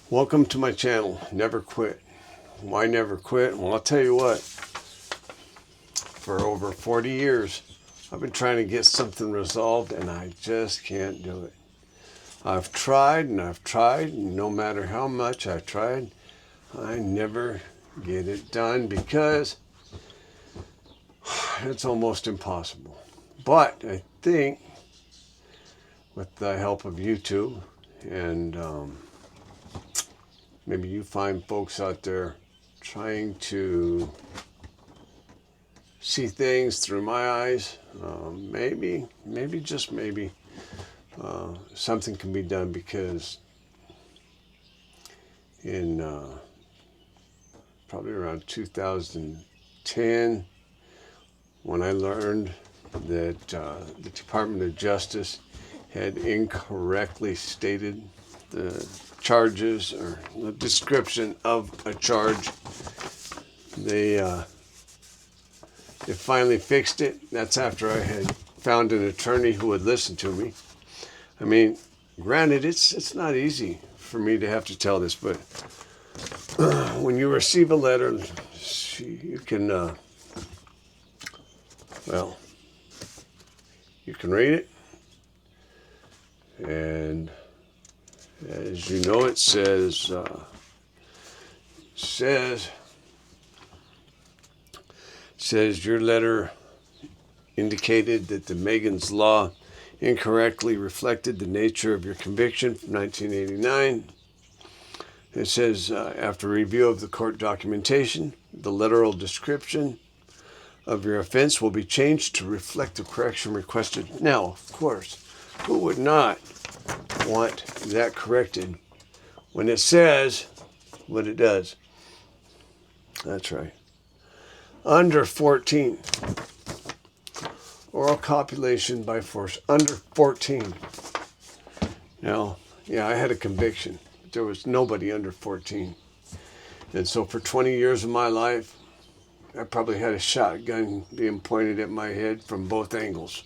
Welcome to my channel, Never Quit. Why never quit? Well, I'll tell you what, for over 40 years, I've been trying to get something resolved and I just can't do it. I've tried and no matter how much I've tried, I never get it done because it's almost impossible. But I think with the help of YouTube and maybe you find folks out there trying to see things through my eyes, maybe just maybe, something can be done, because in probably around 2010, when I learned that the Department of Justice had incorrectly stated the charges or the description of a charge, they finally fixed it. That's after I had found an attorney who would listen to me. I mean, granted, it's not easy for me to have to tell this, but when you receive a letter, you can, you can read it, and as you know, it says your letter indicated that the Megan's Law incorrectly reflected the nature of your conviction from 1989. It says, after review of the court documentation, the literal description of your offense will be changed to reflect the correction requested. Now, of course, who would not want that corrected when it says what it does? That's right. Under 14. Oral copulation by force. Under 14. Now, yeah, I had a conviction. But there was nobody under 14. And so for 20 years of my life, I probably had a shotgun being pointed at my head from both angles.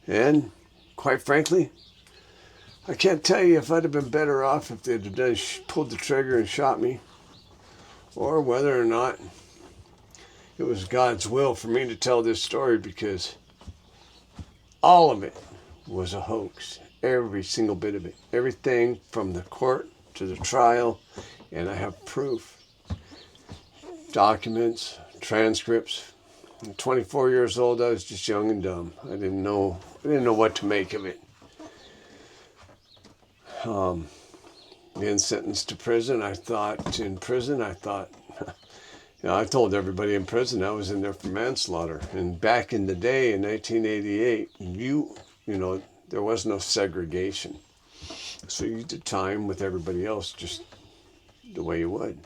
And quite frankly, I can't tell you if I'd have been better off if they'd have pulled the trigger and shot me, or whether or not it was God's will for me to tell this story, because all of it was a hoax. Every single bit of it. Everything from the court to the trial. And I have proof. Documents, transcripts. At 24 years old, I was just young and dumb. I didn't know what to make of it. Being sentenced to prison, I thought, I told everybody in prison I was in there for manslaughter. And back in the day, in 1988, there was no segregation. So you did time with everybody else just the way you would.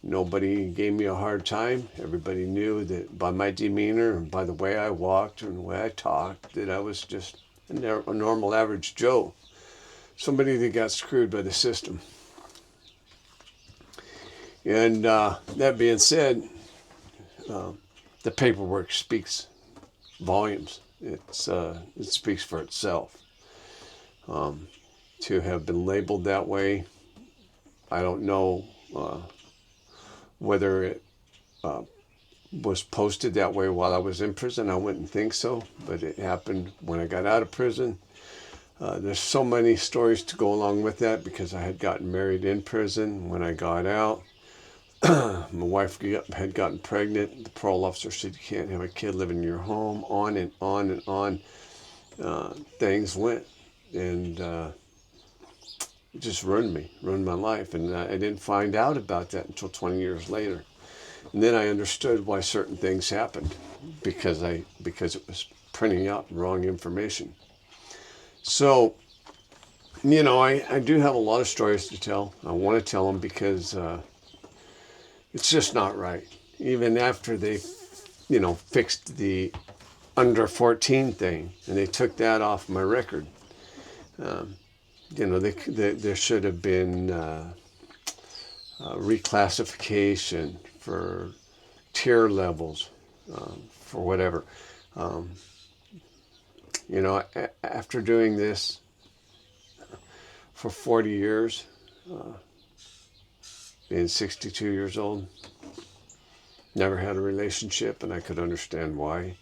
Nobody gave me a hard time. Everybody knew that by my demeanor and by the way I walked and the way I talked, that I was just a normal average Joe. Somebody that got screwed by the system. And that being said, the paperwork speaks volumes. It speaks for itself. To have been labeled that way, I don't know whether it was posted that way while I was in prison. I wouldn't think so, but it happened when I got out of prison. There's so many stories to go along with that, because I had gotten married in prison. When I got out, my wife had gotten pregnant. The parole officer said, you can't have a kid living in your home. On and on and on. Things went. And it just ruined my life. And I didn't find out about that until 20 years later. And then I understood why certain things happened, because it was printing out wrong information. So, I do have a lot of stories to tell. I want to tell them because it's just not right. Even after they, fixed the under 14 thing and they took that off my record, there should have been reclassification for tier levels, for whatever. After doing this for 40 years, being 62 years old. Never had a relationship, and I could understand why.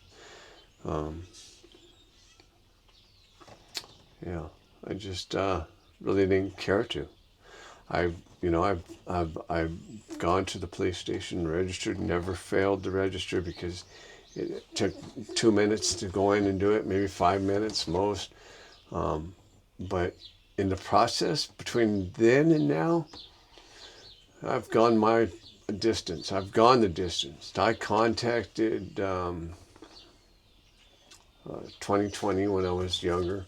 Yeah, I just really didn't care to. I've gone to the police station, registered, never failed to register because it took 2 minutes to go in and do it, maybe 5 minutes most. But in the process between then and now, I've gone my distance. I've gone the distance. I contacted 2020 when I was younger.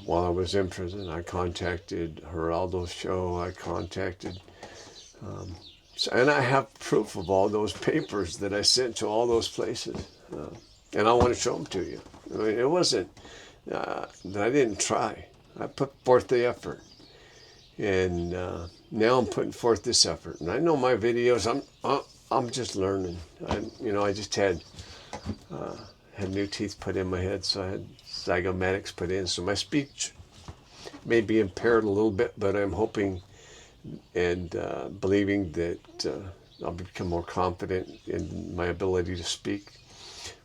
While I was in prison, I contacted Geraldo's show. I contacted, and I have proof of all those papers that I sent to all those places. And I want to show them to you. I mean, it wasn't that I didn't try. I put forth the effort. And now I'm putting forth this effort. And I know my videos, I'm just learning. I just had new teeth put in my head, so I had zygomatics put in. So my speech may be impaired a little bit, but I'm hoping and believing that I'll become more confident in my ability to speak.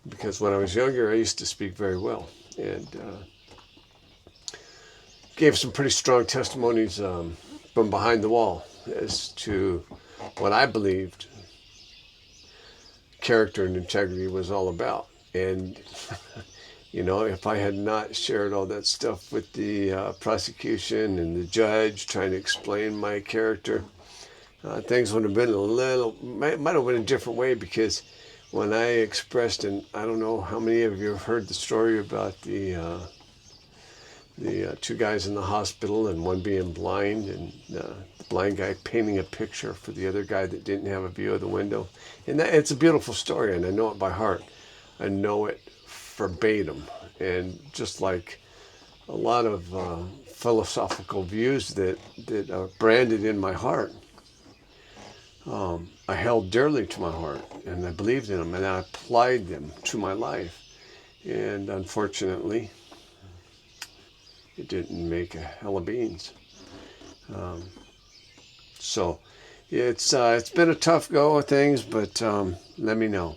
Because when I was younger, I used to speak very well. And gave some pretty strong testimonies from behind the wall as to what I believed character and integrity was all about. And, if I had not shared all that stuff with the prosecution and the judge trying to explain my character, things would have been might have been a different way, because when I expressed, and I don't know how many of you have heard the story about the two guys in the hospital and one being blind, and the blind guy painting a picture for the other guy that didn't have a view of the window. And it's a beautiful story, and I know it by heart. I know it verbatim. And just like a lot of philosophical views that are branded in my heart, I held dearly to my heart, and I believed in them, and I applied them to my life. And unfortunately, it didn't make a hell of beans. So it's been a tough go of things, but let me know.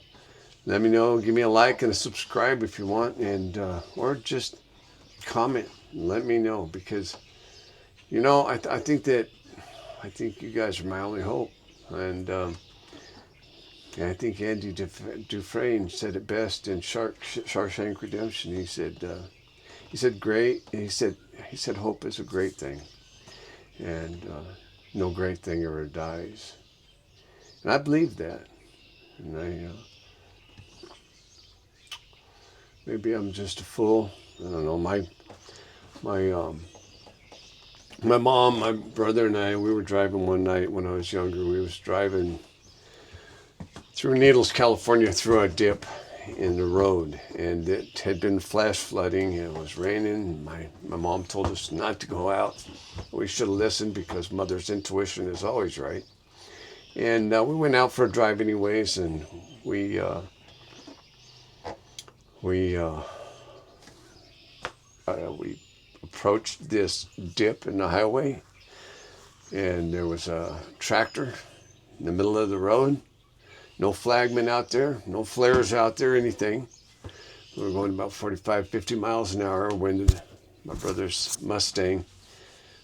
Let me know. Give me a like and a subscribe if you want, and or just comment and let me know, because I think you guys are my only hope. And I think Andy Dufresne said it best in Shawshank Redemption. He said great. He said hope is a great thing, and no great thing ever dies. And I believe that. And maybe I'm just a fool. I don't know. My mom, my brother, and I, we were driving one night when I was younger. We was driving through Needles, California, through a dip in the road, and it had been flash flooding. It was raining. My mom told us not to go out. We should have listened, because mother's intuition is always right. And we went out for a drive anyways, and we approached this dip in the highway, and there was a tractor in the middle of the road. No flagmen out there, no flares out there, anything. We were going about 45, 50 miles an hour when my brother's Mustang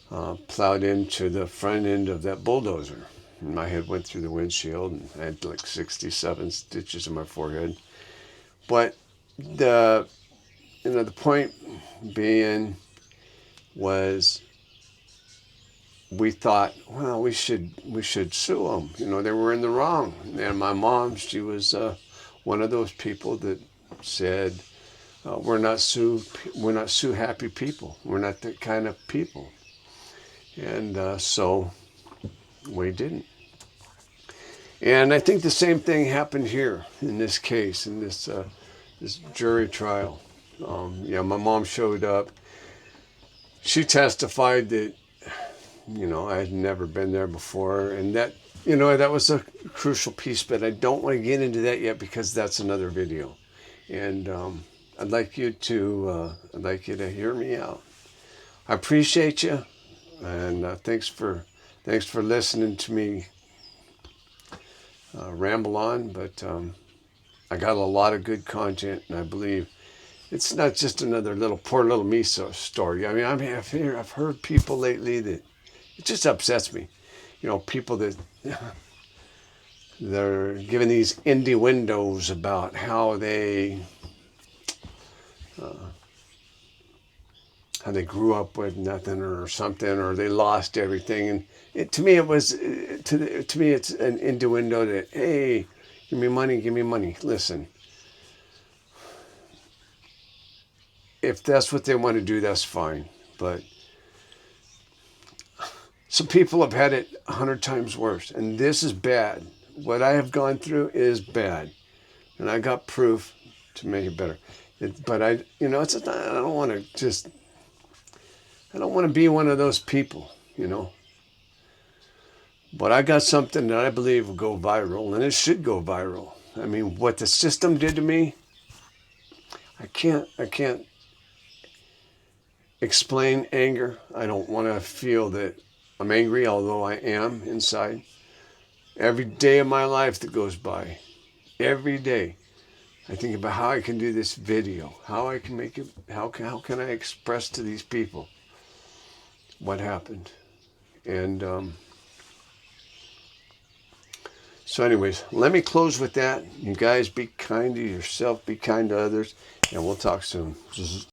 plowed into the front end of that bulldozer. And my head went through the windshield, and I had like 67 stitches in my forehead. But the point being was, we thought, well, we should sue them. They were in the wrong. And my mom, she was one of those people that said, we're not sue happy people. We're not that kind of people. And so we didn't. And I think the same thing happened here in this case, in this jury trial. My mom showed up. She testified that, I had never been there before, and that was a crucial piece, but I don't want to get into that yet, because that's another video. And I'd like you to hear me out. I appreciate you, and thanks for Thanks for listening to me ramble on, but I got a lot of good content, and I believe it's not just another poor little me story. I mean, I've heard people lately that it just upsets me. You know, people that they're giving these innuendos about how they grew up with nothing or something, or they lost everything. And to me, it's an innuendo that, hey, give me money, give me money. Listen, if that's what they want to do, that's fine. But some people have had it 100 times worse, and this is bad. What I have gone through is bad, and I got proof to make it better. But I don't want to be one of those people, you know. But I got something that I believe will go viral, and it should go viral. I mean, what the system did to me, I can't explain anger. I don't want to feel that I'm angry, although I am inside. Every day of my life that goes by, every day, I think about how I can do this video, how I can make it, how can I express to these people what happened. And so anyways, let me close with that. You guys be kind to yourself, be kind to others, and we'll talk soon.